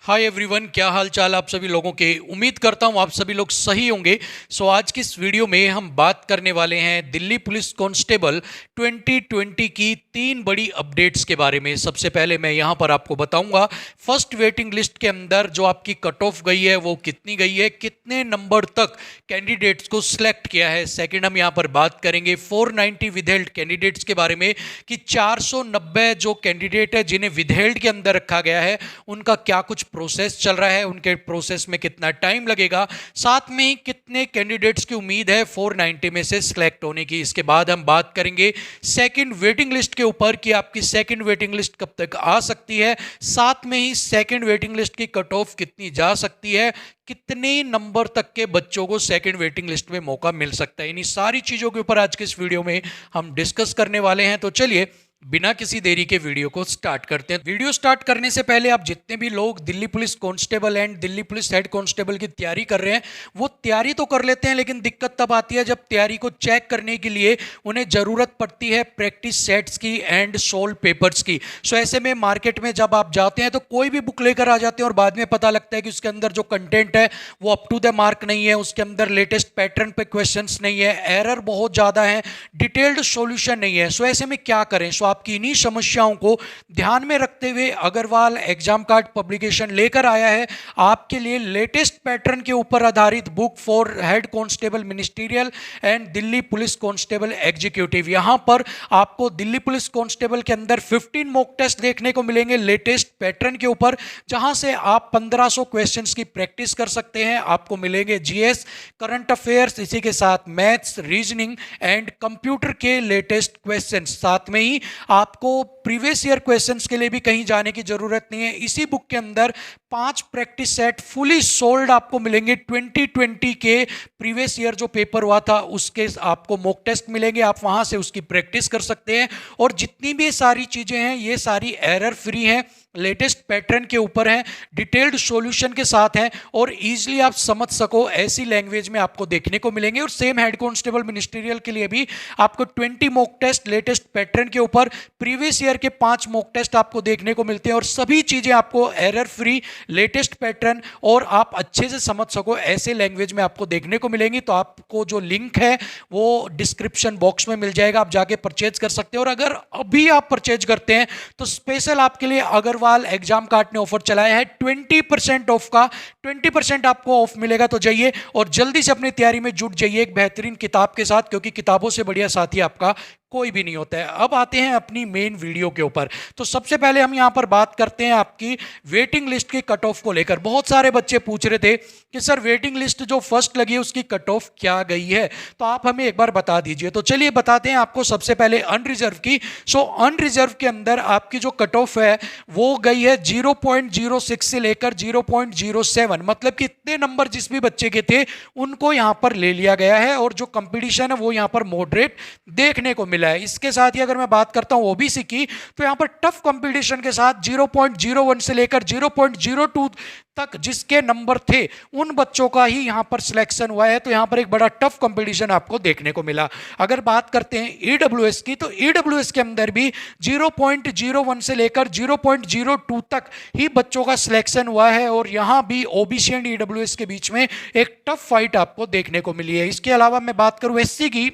Hi everyone, क्या हाल चाल आप सभी लोगों के। उम्मीद करता हूं आप सभी लोग सही होंगे। आज की इस वीडियो में हम बात करने वाले हैं दिल्ली पुलिस कांस्टेबल 2020 की 3 बड़ी अपडेट्स के बारे में। सबसे पहले मैं यहां पर आपको बताऊंगा फर्स्ट वेटिंग लिस्ट के अंदर जो आपकी कट ऑफ गई है वो कितनी गई है, कितने नंबर तक कैंडिडेट्स को सिलेक्ट किया है। सेकेंड हम यहां पर बात करेंगे 490 विदहेल्ड कैंडिडेट्स के बारे में कि 490 जो कैंडिडेट है जिन्हें विदहेल्ड के अंदर रखा गया है उनका क्या कुछ प्रोसेस चल रहा है, उनके प्रोसेस में कितना टाइम लगेगा, साथ में ही कितने कैंडिडेट्स की उम्मीद है 490 में से सिलेक्ट होने की। इसके बाद हम बात करेंगे सेकंड वेटिंग लिस्ट के ऊपर कि आपकी सेकंड वेटिंग लिस्ट कब तक आ सकती है, साथ में ही सेकंड वेटिंग लिस्ट की कट ऑफ कितनी जा सकती है, कितने नंबर तक के बच्चों को सेकंड वेटिंग लिस्ट में मौका मिल सकता है। इन्हीं सारी चीजों के ऊपर आज के इस वीडियो में हम डिस्कस करने वाले हैं। तो चलिए बिना किसी देरी के वीडियो को स्टार्ट करते हैं। वीडियो स्टार्ट करने से पहले आप जितने भी लोग Delhi police constable and Delhi police head constable की तैयारी कर रहे हैं वो तैयारी तो कर लेते हैं, लेकिन दिक्कत तब आती है जब तैयारी को चेक करने के लिए उन्हें जरूरत पड़ती है प्रैक्टिस सेट्स की एंड सोल्व पेपर्स की। ऐसे में मार्केट में जब आप जाते हैं तो कोई भी बुक लेकर आ जाते हैं और बाद में पता लगता है कि उसके अंदर जो कंटेंट है वो अप टू द मार्क नहीं है, उसके अंदर लेटेस्ट पैटर्न पे क्वेश्चंस नहीं है, एरर बहुत ज्यादा है, डिटेल्ड सॉल्यूशन नहीं है। ऐसे में क्या करें? आपकी इन्हीं समस्याओं को ध्यान में रखते हुए अग्रवाल एग्जाम कार्ड पब्लिकेशन लेकर आया है आपके लिए लेटेस्ट पैटर्न के ऊपर आधारित book for head constable ministerial and Delhi police constable executive. यहां पर आपको दिल्ली पुलिस कांस्टेबल के अंदर 15 मॉक टेस्ट देखने को मिलेंगे लेटेस्ट पैटर्न के ऊपर, जहां से आप 1500 क्वेश्चंस की प्रैक्टिस कर सकते हैं। आपको मिलेंगे जीएस, करंट अफेयर्स, इसी के साथ मैथ्स, रीजनिंग एंड कंप्यूटर के लेटेस्ट क्वेश्चंस। साथ में ही आपको प्रीवियस ईयर क्वेश्चंस के लिए भी कहीं जाने की जरूरत नहीं है। इसी बुक के अंदर 5 प्रैक्टिस सेट फुली सोल्ड आपको मिलेंगे। 2020 के प्रीवियस ईयर जो पेपर हुआ था उसके आपको मॉक टेस्ट मिलेंगे, आप वहां से उसकी प्रैक्टिस कर सकते हैं। और जितनी भी सारी चीजें हैं ये सारी एरर फ्री हैं, लेटेस्ट पैटर्न के ऊपर हैं, डिटेल्ड सॉल्यूशन के साथ हैं और इजीली आप समझ सको ऐसी लैंग्वेज में आपको देखने को मिलेंगे। और सेम हेड कांस्टेबल मिनिस्ट्रियल के लिए भी आपको 20 मॉक टेस्ट लेटेस्ट पैटर्न के ऊपर, प्रीवियस ईयर के 5 मॉक टेस्ट आपको देखने को मिलते हैं और सभी चीजें आपको एरर फ्री, लेटेस्ट पैटर्न और आप अच्छे से समझ सको ऐसे लैंग्वेज में आपको देखने को मिलेंगी। तो आपको जो लिंक है वो डिस्क्रिप्शन बॉक्स में मिल जाएगा, आप जाके परचेज कर सकते हैं। और अगर अभी आप परचेज करते हैं तो स्पेशल आपके लिए अग्रवाल एग्जाम कार्ड ने ऑफर चलाया है 20% ऑफ का। 20% आपको ऑफ मिलेगा, तो जाइए और जल्दी से अपनी तैयारी में जुट जाइए एक बेहतरीन किताब के साथ, क्योंकि किताबों से बढ़िया साथी आपका कोई भी नहीं होता है। अब आते हैं अपनी मेन वीडियो के ऊपर। तो सबसे पहले हम यहां पर बात करते हैं आपकी वेटिंग लिस्ट की कट ऑफ को लेकर। बहुत सारे बच्चे पूछ रहे थे कि सर वेटिंग लिस्ट जो फर्स्ट लगी है उसकी कट ऑफ क्या गई है, तो आप हमें एक बार बता दीजिए। तो चलिए बताते हैं आपको सबसे पहले अनरिजर्व की। अनरिजर्व के अंदर आपकी जो कट ऑफ है वो गई है 0.06 से लेकर 0.07, मतलब कि इतने नंबर जिस भी बच्चे के थे उनको यहां पर ले लिया गया है और जो कंपटीशन है वो यहां पर मॉडरेट देखने को मिला है। इसके साथ ही अगर मैं बात करता हूं ओबीसी की, तो यहां पर टफ कंपटीशन के साथ 0.01 से लेकर 0.02 तक जिसके नंबर थे उन बच्चों का ही यहां पर सिलेक्शन हुआ है। तो यहां पर एक बड़ा टफ कंपटीशन आपको देखने को मिला। अगर बात करते हैं ईडब्ल्यूएस की, तो ईडब्ल्यूएस के अंदर भी 0.01 से लेकर 0.02 तक ही बच्चों का सिलेक्शन हुआ है और यहां भी ओबीसी एंड ईडब्ल्यूएस के बीच में एक टफ फाइट आपको देखने को मिली है। इसके अलावा मैं बात करूं एससी की,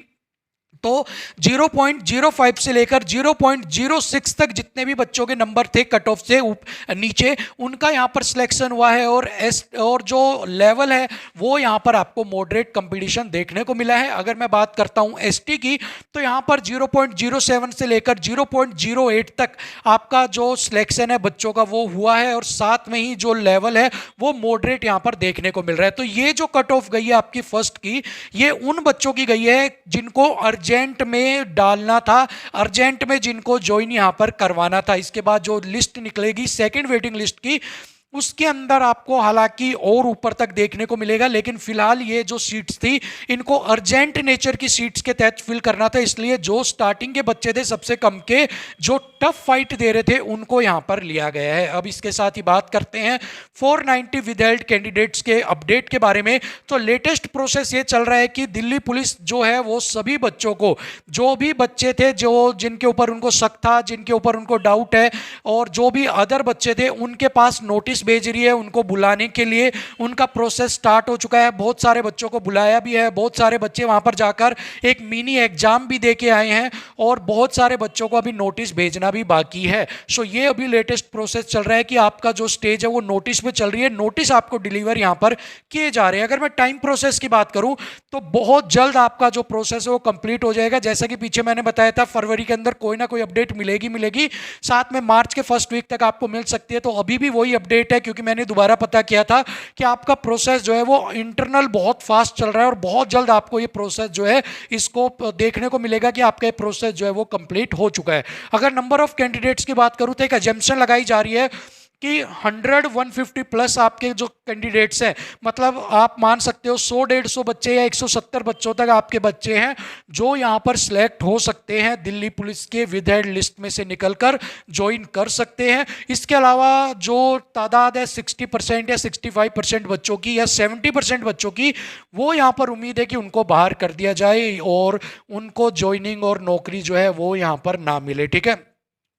तो 0.05 से लेकर 0.06 तक जितने भी बच्चों के नंबर थे कट ऑफ से नीचे उनका यहां पर सिलेक्शन हुआ है और जो लेवल है वो यहां पर आपको मॉडरेट कंपटीशन देखने को मिला है। अगर मैं बात करता हूं एसटी की, तो यहां पर 0.07 से लेकर 0.08 तक आपका जो सिलेक्शन है बच्चों का वो हुआ है और साथ में ही जो लेवल है वो मॉडरेट यहां पर देखने को मिल रहा है। तो ये जो कट ऑफ गई है आपकी फर्स्ट की, ये उन बच्चों की गई है जिनको अर्जेंट में डालना था, अर्जेंट में जिनको ज्वाइन यहां पर करवाना था। इसके बाद जो लिस्ट निकलेगी सेकंड वेटिंग लिस्ट की, उसके अंदर आपको हालांकि और ऊपर तक देखने को मिलेगा, लेकिन फिलहाल ये जो सीट्स थी इनको अर्जेंट नेचर की सीट्स के तहत फिल करना था, इसलिए जो स्टार्टिंग के बच्चे थे सबसे कम के जो टफ फाइट दे रहे थे उनको यहां पर लिया गया है। अब इसके साथ ही बात करते हैं 490 विदहेल्ड कैंडिडेट्स के अपडेट के बारे में। तो लेटेस्ट प्रोसेस ये चल रहा है कि दिल्ली पुलिस जो है वो सभी बच्चों को, जो भी बच्चे थे जो जिनके ऊपर उनको शक था, जिनके ऊपर उनको डाउट है और जो भी अदर बच्चे थे उनके पास नोटिस नोटिस भेज रही है उनको बुलाने के लिए। उनका प्रोसेस स्टार्ट हो चुका है, बहुत सारे बच्चों को बुलाया भी है, बहुत सारे बच्चे वहां पर जाकर एक मिनी एग्जाम भी दे के आए हैं और बहुत सारे बच्चों को अभी नोटिस भेजना भी बाकी है। सो ये अभी लेटेस्ट प्रोसेस चल रहा है कि आपका जो स्टेज है वो नोटिस पे चल रही है, नोटिस आपको डिलीवर यहां पर किए जा रहे हैं। अगर मैं टाइम प्रोसेस की बात करूं तो बहुत जल्द आपका जो प्रोसेस है वो कंप्लीट हो जाएगा। जैसा कि पीछे मैंने बताया था फरवरी के अंदर कोई ना कोई अपडेट मिलेगी, साथ में मार्च के फर्स्ट वीक तक आपको मिल सकती है। तो अभी भी वही अपडेट है, क्योंकि मैंने दोबारा पता किया था कि आपका प्रोसेस जो है वो इंटरनल बहुत फास्ट चल रहा है और बहुत जल्द आपको ये प्रोसेस जो है इसको देखने को मिलेगा कि आपका प्रोसेस जो है वो कंप्लीट हो चुका है। अगर नंबर ऑफ कैंडिडेट्स की बात करूं तो एक अजम्पशन लगाई जा रही है कि 100-150 प्लस आपके जो कैंडिडेट्स हैं, मतलब आप मान सकते हो 100-150 बच्चे या 170 बच्चों तक आपके बच्चे हैं जो यहां पर सिलेक्ट हो सकते हैं, दिल्ली पुलिस के विद हेड लिस्ट में से निकलकर ज्वाइन कर सकते हैं। इसके अलावा जो तादाद है 60% या 65% बच्चों की या 70% बच्चों की, वो यहां पर उम्मीद है कि उनको बाहर कर दिया जाए और उनको ज्वाइनिंग और नौकरी जो है वो यहां पर ना मिले। ठीक है,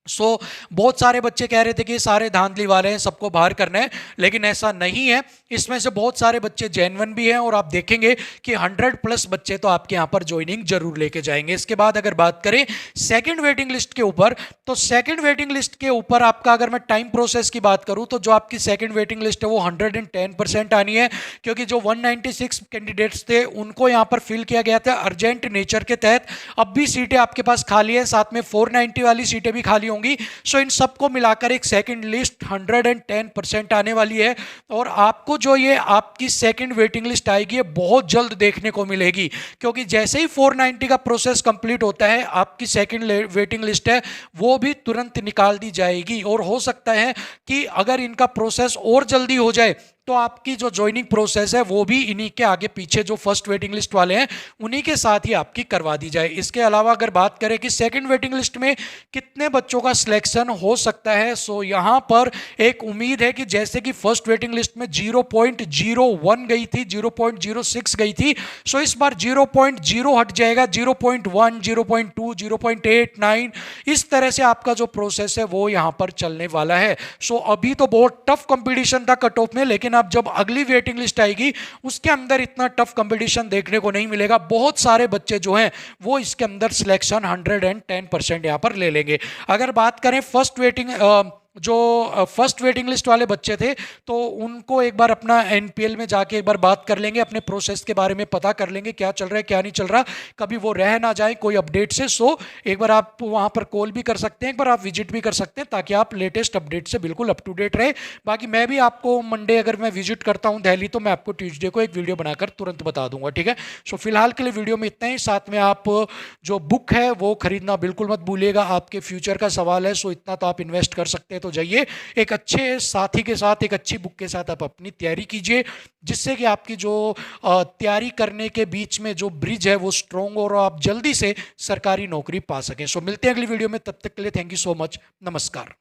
बहुत सारे बच्चे कह रहे थे कि सारे धांधली वाले हैं, सबको बाहर करना है, लेकिन ऐसा नहीं है। इसमें से बहुत सारे बच्चे जेन्युइन भी हैं और आप देखेंगे कि 100 प्लस बच्चे तो आपके यहाँ पर ज्वाइनिंग जरूर लेके जाएंगे। इसके बाद अगर बात करें सेकंड वेटिंग लिस्ट के ऊपर, तो सेकंड वेटिंग लिस्ट के ऊपर आपका अगर मैं टाइम प्रोसेस की बात करूं तो जो आपकी सेकंड वेटिंग लिस्ट है वो 110% आनी है, क्योंकि जो 196 कैंडिडेट्स थे उनको यहाँ पर फिल किया गया था अर्जेंट नेचर के तहत। अब भी सीटें आपके पास खाली है, साथ में 490 वाली सीटें भी खाली होंगी। सो इन सबको मिलाकर एक सेकंड लिस्ट 110% आने वाली है और आपको जो ये आपकी सेकंड वेटिंग लिस्ट आएगी ये बहुत जल्द देखने को मिलेगी, क्योंकि जैसे ही 490 का प्रोसेस कंप्लीट होता है आपकी सेकंड वेटिंग लिस्ट है वो भी तुरंत निकाल दी जाएगी। और हो सकता है कि अगर इनका प्रोसेस और जल्दी हो जाए तो आपकी जो ज्वाइनिंग प्रोसेस है वो भी इन्हीं के आगे पीछे जो फर्स्ट वेटिंग लिस्ट वाले हैं उन्हीं के साथ ही आपकी करवा दी जाए। इसके अलावा अगर बात करें कि सेकंड वेटिंग लिस्ट में कितने बच्चों का सिलेक्शन हो सकता है, सो यहां पर एक उम्मीद है कि जैसे कि फर्स्ट वेटिंग लिस्ट में 0.01 गई थी, 0.06 गई थी, सो इस बार 0.0 हट जाएगा, 0.1, 0.2, 0.89, इस तरह से आपका जो प्रोसेस है वो यहां पर चलने वाला है। सो अभी तो बहुत टफ कंपटीशन था कट ऑफ में, लेकिन अब जब अगली वेटिंग लिस्ट आएगी उसके अंदर इतना टफ कंपटीशन देखने को नहीं मिलेगा। बहुत सारे बच्चे जो हैं वो इसके अंदर सिलेक्शन 110% यहां पर ले लेंगे। अगर बात करें फर्स्ट वेटिंग लिस्ट वाले बच्चे थे तो उनको एक बार अपना एनपीएल में जाके एक बार बात कर लेंगे, अपने प्रोसेस के बारे में पता कर लेंगे क्या चल रहा है क्या नहीं चल रहा, कभी वो रह ना जाए कोई अपडेट से। सो एक बार आप वहां पर कॉल भी कर सकते हैं, एक बार आप विजिट भी कर सकते हैं, ताकि आप लेटेस्ट अपडेट से बिल्कुल अप टू डेट रहे। बाकी मैं भी आपको मंडे अगर मैं विजिट करता हूं दिल्ली तो मैं आपको ट्यूसडे को एक वीडियो बनाकर तुरंत बता दूंगा। ठीक है, सो फिलहाल के लिए वीडियो में इतना ही। साथ में आप जो बुक है वो खरीदना बिल्कुल मत भूलिएगा, आपके फ्यूचर का सवाल है, सो इतना तो आप इन्वेस्ट कर सकते हैं। तो जाइए एक अच्छे साथी के साथ, एक अच्छी बुक के साथ आप अपनी तैयारी कीजिए, जिससे कि आपकी जो तैयारी करने के बीच में जो ब्रिज है वो स्ट्रॉन्ग और आप जल्दी से सरकारी नौकरी पा सकें। सो मिलते हैं अगली वीडियो में, तब तक के लिए थैंक यू सो मच, नमस्कार।